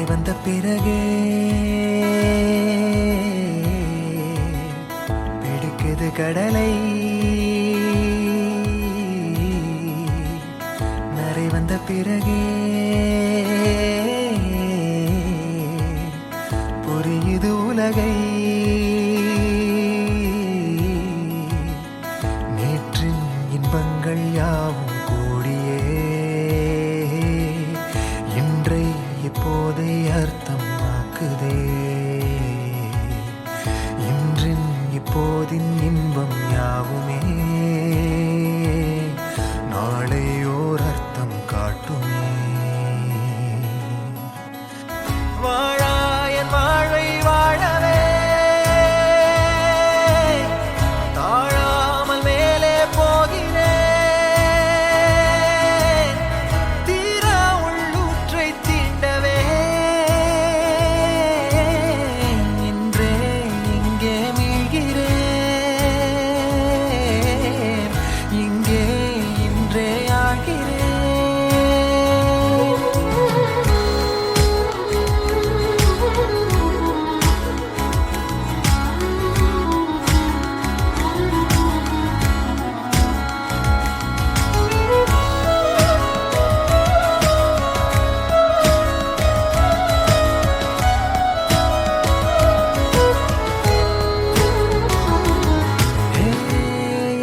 நரை வந்த பிறகே பிடிக்குது கடலை. நரை வந்த பிறகே புரியுது உலகை. நேற்றின் இன்பங்கள் யாவும் கூடியே இன்றை இப்போதை அர்த்தம் ஆக்குதே. இன்றின் இப்போதின் இன்பம் யாவுமே நாளை ஓர் அர்த்தம் காட்டுமே. வாழாயன் வாழ்வை வாழவே தாழாமல் மேலே போகிறேன். தீரா உள்ளூற்றை தீண்டவே இன்றே இங்கே மீள்கிறேன். இங்கே இன்றே ஆகிறேன்.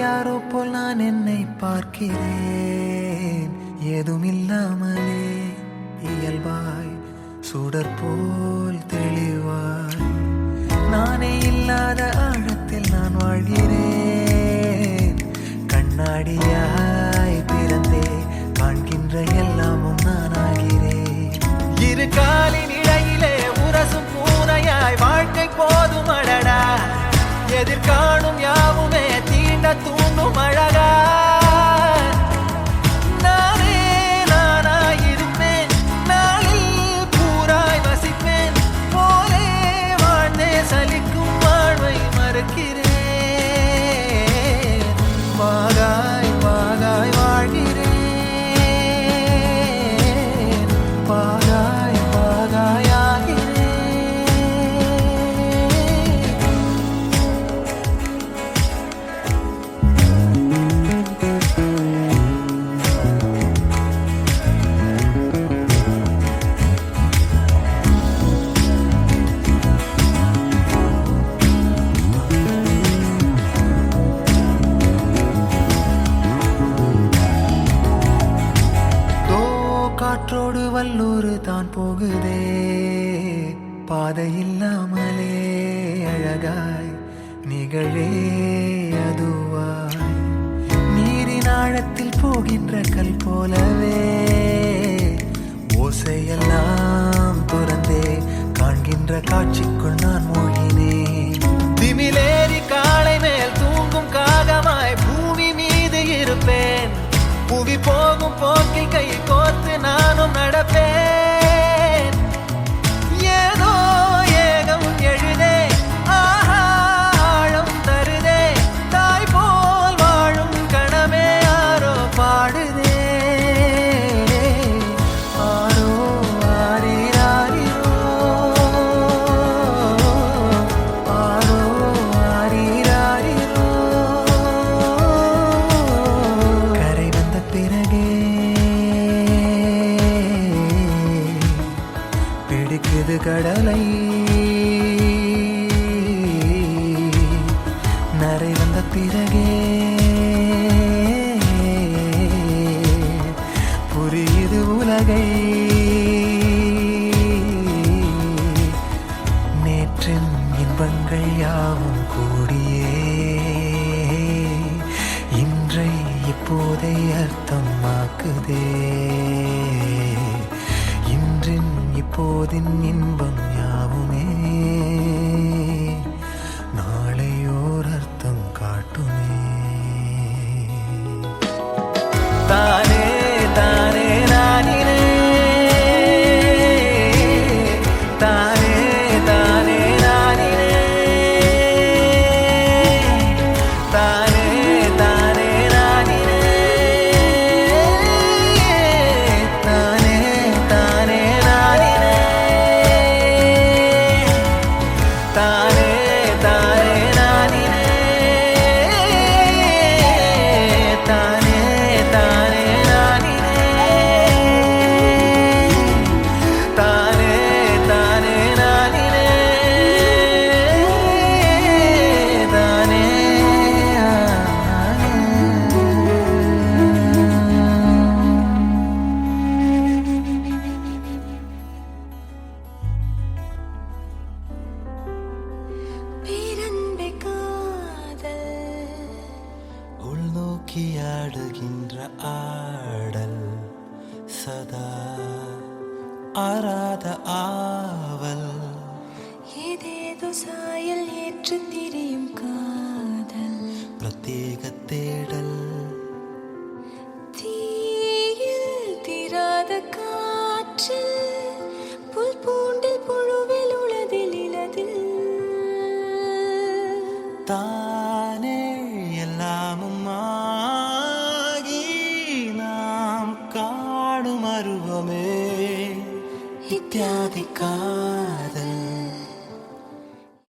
யாரோ போல் நான் என்னை பார்க்கிறேன். ஏதுமில்லாமலே இயல்பாய் சுடர் போல் தெளிவாய் நானே இல்லாத ஆழத்தில் நான் வாழ்கிறேன். கண்ணாடியாய் பிறந்தே காண்கின்ற எல்லாமும் நான் ஆகிறேன். இரு காலின் இடையிலே உரசும் பூனையாய் வாழ்க்கை போதும் அடடா. எதிர்காணும் யாவுமே தீண்ட தூண்டும் அழகா. நானே நானாயிருப்பேன். நாளில் பூராய் வசிப்பேன். போலே வாழ்ந்தே சலிக்கும் வாழ்வை மறுக்கிறேன். வாகாய் வாகாய் வாழ்கிறேன். வாகாய் வாகாய் ஆகிறேன். காற்றோடு வல்லூர் தான் போகுதே. பாதை இல்லாமலே அழகாய் நிகழே அதுவாய் நீரின் ஆழத்தில் போகின்ற கல் போலவே ஓசையெல்லாம் துறந்தே காண்கின்ற காட்சிக்குள் நான் மூழ்கினேன். திமிலேறி காலை மேல் தூங்கும் காகமாய் பூமி மீது இருப்பேன். புவி போகும் போக்கில் கை கோர்த்து நானும் நடப்பேன். ஏதோ ஏகம் எழுதே ஆஹா ஆழம் தருதே. தாய் போல் வாழும் கணமே ஆரோ பாடுதே. ஆரோ ஆரீராரிரோ ஆரோ ஆரீராரிரோ. கரை வந்த பிறகே பிடிக்குது கடலை. நரை வந்த பிறகே புரியுது உலகை. நேற்றின் இன்பங்கள் யாவும் கூடியே இன்றை இப்போதை அர்த்தம் ஆக்குதே. இன்றின் இப்போதின் இன்பம் யாவுமே நாளை ஓர் அர்த்தம் காட்டுமே. தானே தானே நானினே தானே தானே நானினே தானே தானே நானினே தானே தானே நானினே. மயக்கியாடுகின்ற ஆடல் சதா ஆராத